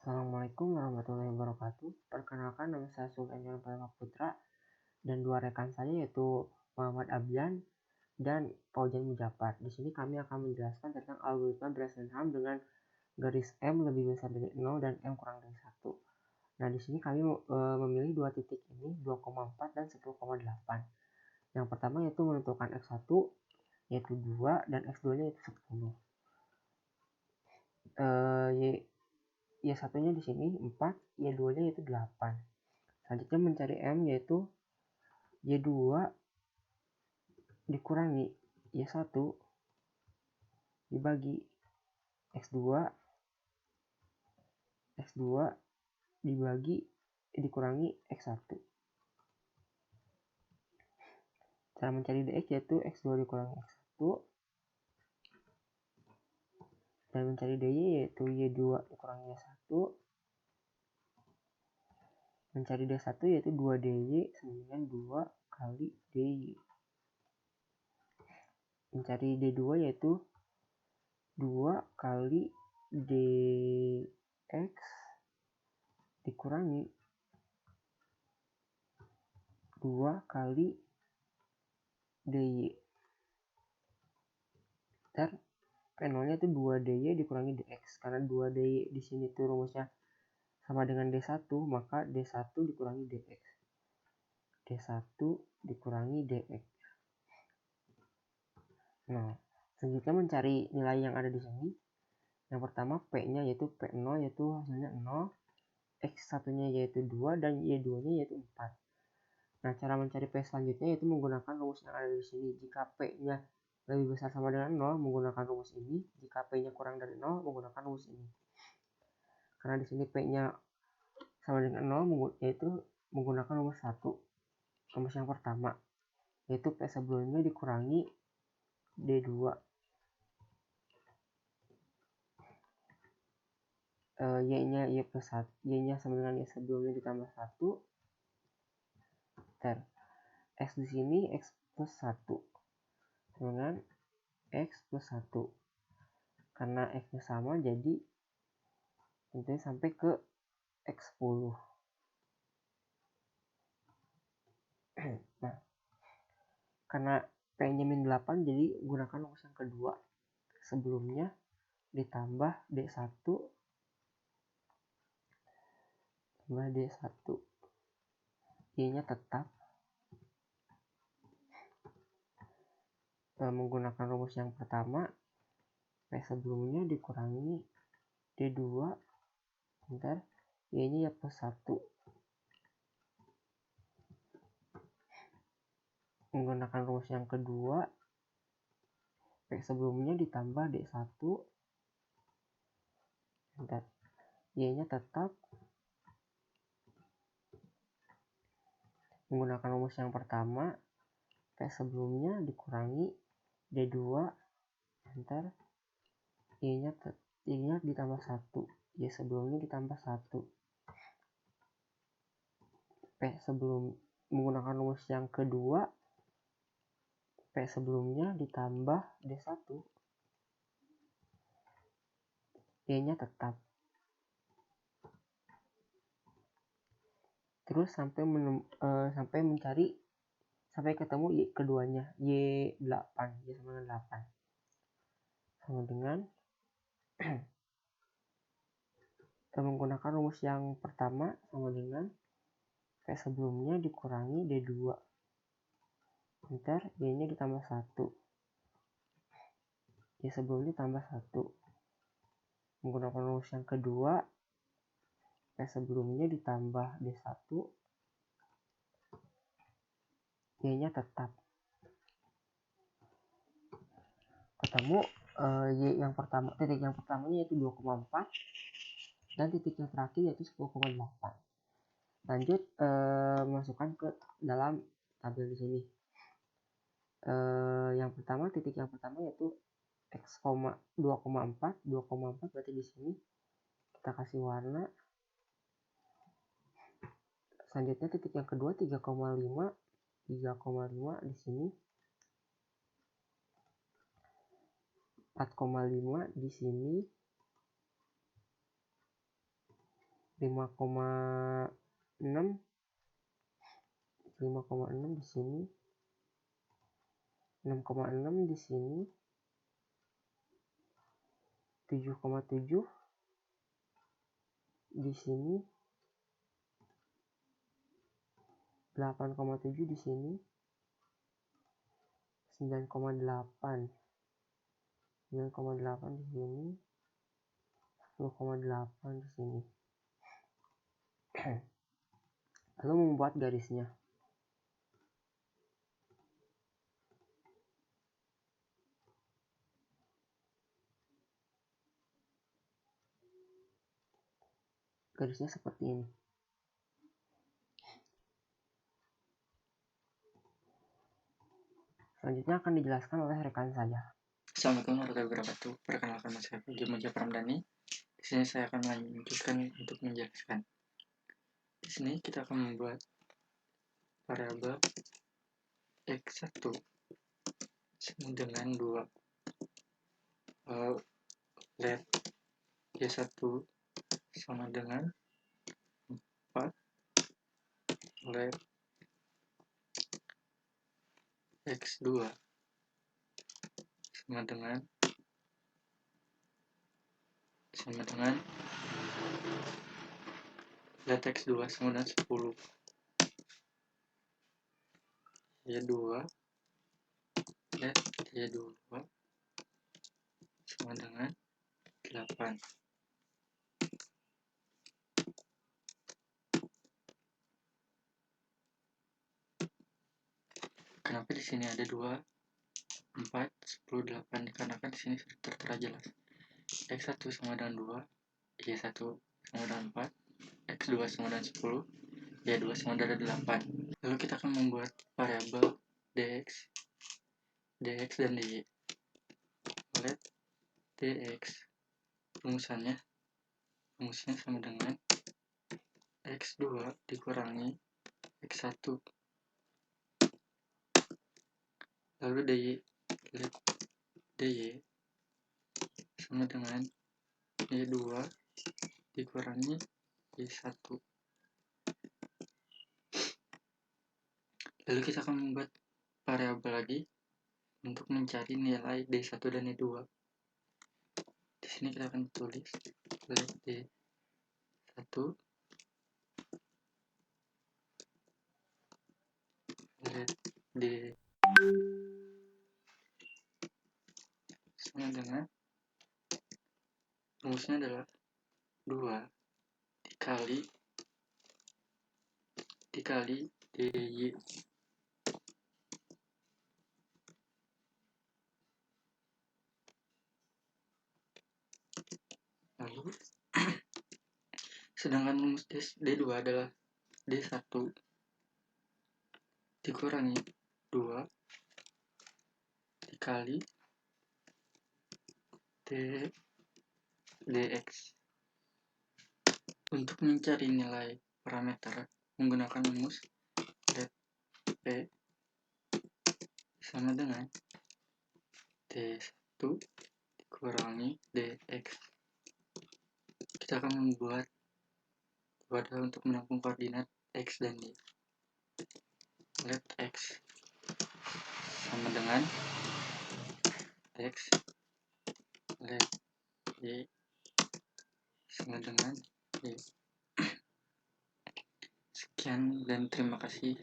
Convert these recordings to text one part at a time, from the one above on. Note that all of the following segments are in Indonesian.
Assalamualaikum warahmatullahi wabarakatuh. Perkenalkan, nama saya Sultan Putra dan dua rekan saya yaitu Muhammad Abdian dan Paujan Mujafar. Di sini kami akan menjelaskan tentang algoritma berdasarkan saham dengan garis M lebih besar dari 0 dan M kurang dari 1. Nah, di sini kami memilih dua titik ini, 2,4 dan 10,8. Yang pertama yaitu menentukan X1 yaitu 2 dan X2 nya yaitu 10. Y1 nya di sini 4, Y2 nya yaitu 8. Selanjutnya mencari M yaitu Y2 dikurangi Y1 dibagi X2 dikurangi X1. Cara mencari DX yaitu X2 dikurangi X1, dan mencari DY yaitu Y2 dikurangi Y1, mencari D1 yaitu 2DY sama dengan 2 kali DY. Mencari D2 yaitu 2 kali DX dikurangi 2 kali DY. Dan P0 nya itu 2 DY dikurangi DX. Karena 2 DY di sini tuh rumusnya sama dengan D1, maka D1 dikurangi DX. D1 dikurangi DX. Nah, selanjutnya mencari nilai yang ada di sini. Yang pertama P-nya yaitu P0 yaitu hasilnya 0, X1-nya yaitu 2 dan Y2-nya yaitu 4. Nah, cara mencari P selanjutnya yaitu menggunakan rumus yang ada di sini. Jika P-nya lebih besar sama dengan 0, menggunakan rumus ini. Jika P-nya kurang dari 0, menggunakan rumus ini. Karena di sini P-nya sama dengan 0, yaitu menggunakan rumus 1. Rumus yang pertama, yaitu P sebelumnya dikurangi D2. Y-nya Y plus 1, Y-nya sama dengan Y sebelumnya ditambah 1. X di sini X plus 1 dengan X plus 1. Karena X-nya sama, jadi tentunya sampai ke X10. Nah, karena P-nya min 8, jadi gunakan rumus yang kedua. Sebelumnya ditambah D1 tambah D1. Y-nya tetap. Menggunakan rumus yang pertama, P sebelumnya dikurangi D2, Y-nya ya plus 1. Menggunakan rumus yang kedua, P sebelumnya ditambah D1, Y-nya tetap. Menggunakan rumus yang pertama, P sebelumnya dikurangi D2, Y-nya ditambah 1, Y sebelumnya ditambah 1. Menggunakan rumus yang kedua, P sebelumnya ditambah D1, Y-nya tetap. Terus sampai ketemu Y keduanya, Y8, Y sama dengan 8. Sama dengan menggunakan rumus yang pertama sama dengan P sebelumnya dikurangi D2. Y-nya ditambah 1. Y sebelumnya tambah 1. Menggunakan rumus yang kedua, P sebelumnya ditambah D1. Y-nya tetap. Ketemu titik yang pertamanya yaitu 2,4 dan titik yang terakhir yaitu 10,8. Lanjut masukkan ke dalam tabel di sini. Titik yang pertama yaitu X, 2,4 berarti di sini kita kasih warna. Selanjutnya titik yang kedua 3,5 di sini, 4,5 di sini, 5,6 di sini, 6,6 di sini, 7,7 di sini, 8,7 di sini, 9,8 di sini, 10,8 di sini. Lalu membuat garisnya. Garisnya seperti ini. Selanjutnya akan dijelaskan oleh rekan saya. Assalamualaikum warahmatullahi wabarakatuh. Perkenalkan, nama saya Fajri Muja Pramdani. Di sini saya akan melanjutkan untuk menjelaskan. Di sini kita akan membuat variabel x1 sama dengan 2. Let y1 sama dengan 4. Let x2 sama dengan let x2 sama dengan 10. Y2 let y2 sama dengan 8. Kenapa di sini ada 2, 4, 10, 8? Dikarenakan di sini sudah tertera jelas. X1 sama dengan 2, Y1 sama dengan 4, X2 sama dengan 10, Y2 sama dengan 8. Lalu kita akan membuat variabel dx, dan dy. Let dx rumusnya sama dengan X2 dikurangi X1. Lalu let dy sama dengan Y2 dikurangi Y1. Lalu kita akan membuat variabel lagi untuk mencari nilai D1 dan D2. Di sini kita akan tulis let D1 let D sama dengan rumusnya adalah 2 dikali dy. Lalu sedangkan rumus D2 adalah D1 dikurangi 2 dikali dx. Untuk mencari nilai parameter menggunakan rumus let p sama dengan D1 dikurangi dx. Kita akan membuat wadah untuk menampung koordinat x dan y. Let x sama dengan x, let y sama dengan y. Sekian dan terima kasih,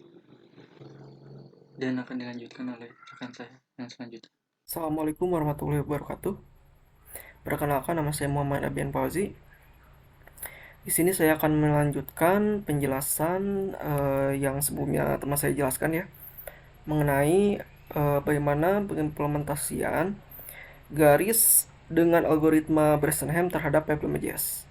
dan akan dilanjutkan oleh rekan saya yang selanjutnya. Assalamualaikum warahmatullahi wabarakatuh. Perkenalkan, nama saya Muhammad Abian Fauzi. Di sini saya akan melanjutkan penjelasan yang sebelumnya teman saya jelaskan ya, mengenai bagaimana pengimplementasian garis dengan algoritma Bresenham terhadap FlexMGS.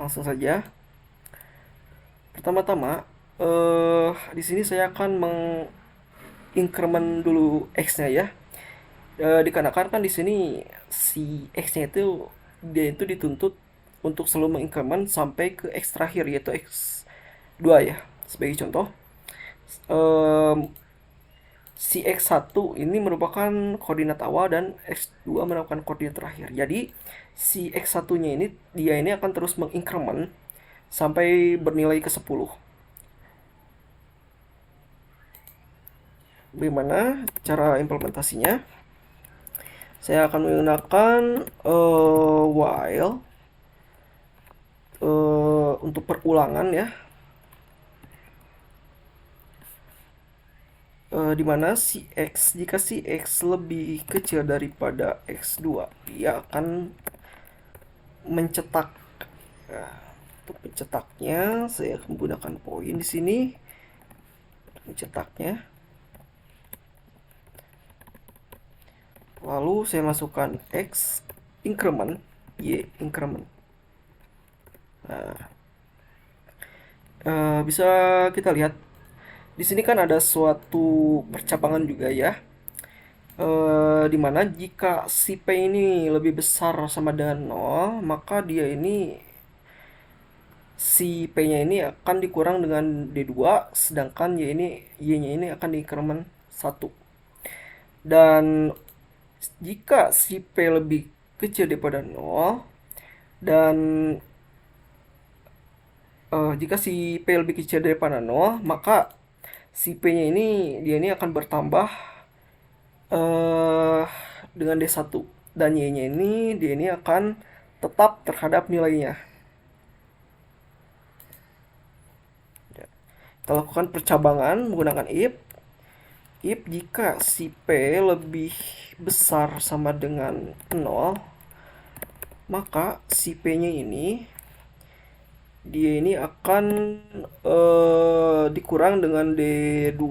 Langsung saja. Pertama-tama, di sini saya akan mengincrement dulu x-nya ya. Dikarenakan kan di sini si x-nya itu dia itu dituntut untuk selalu mengincrement sampai ke x terakhir, yaitu x2 ya. Sebagai contoh, si X1 ini merupakan koordinat awal dan X2 merupakan koordinat terakhir. Jadi si X1-nya ini akan terus menginkremen sampai bernilai ke 10. Bagaimana cara implementasinya? Saya akan menggunakan while untuk perulangan ya. Dimana si X, jika si X lebih kecil daripada X2, dia akan mencetak. Nah, untuk mencetaknya saya menggunakan poin di sini. Mencetaknya. Lalu saya masukkan X increment, Y increment. Nah, bisa kita lihat di sini kan ada suatu percabangan juga ya, dimana jika si P ini lebih besar sama dengan 0, maka dia ini si P-nya ini akan dikurang dengan D2, sedangkan Y-nya ini akan diinkremen 1. Dan jika si P lebih kecil daripada 0 dan jika si P lebih kecil daripada 0, maka si P-nya ini akan bertambah dengan D1, dan Y-nya ini akan tetap terhadap nilainya. Kita lakukan percabangan menggunakan if jika si P lebih besar sama dengan 0, maka si P-nya dia ini akan dikurang dengan D2.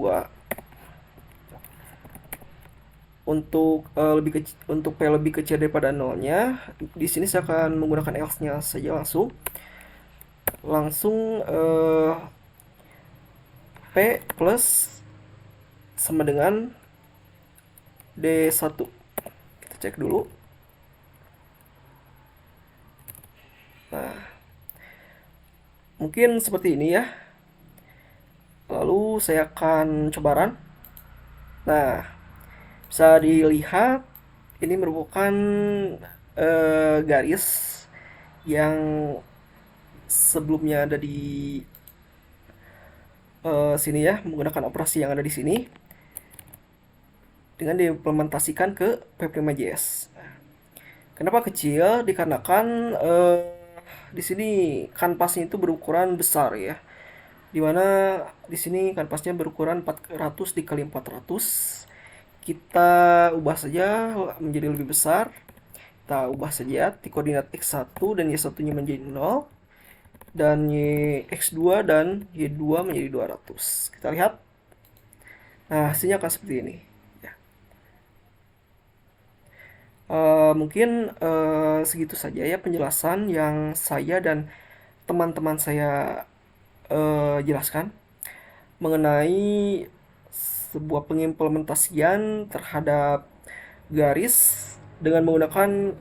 Untuk untuk P lebih kecil daripada 0-nya, di sini saya akan menggunakan else-nya saja langsung P plus sama dengan D1. Kita cek dulu. Nah, mungkin seperti ini ya. Lalu saya akan coba run. Nah, bisa dilihat ini merupakan garis yang sebelumnya ada di sini ya, menggunakan operasi yang ada di sini dengan diimplementasikan ke P5JS. Kenapa kecil? Dikarenakan di sini kanvasnya itu berukuran besar ya, dimana di sini kanvasnya berukuran 400 dikali 400. Kita ubah saja menjadi lebih besar. Kita ubah saja di koordinat X1 dan Y1-nya menjadi 0, dan X2 dan Y2 menjadi 200. Kita lihat. Nah, hasilnya akan seperti ini. Ya. Mungkin segitu saja ya penjelasan yang saya dan teman-teman saya jelaskan mengenai sebuah pengimplementasian terhadap garis dengan menggunakan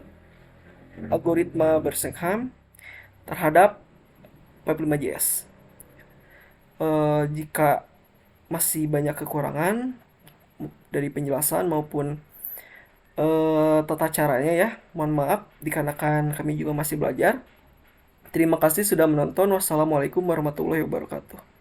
algoritma Bersenkham terhadap P5JS. Jika masih banyak kekurangan dari penjelasan maupun tata caranya ya, mohon maaf dikarenakan kami juga masih belajar. Terima kasih sudah menonton. Wassalamualaikum warahmatullahi wabarakatuh.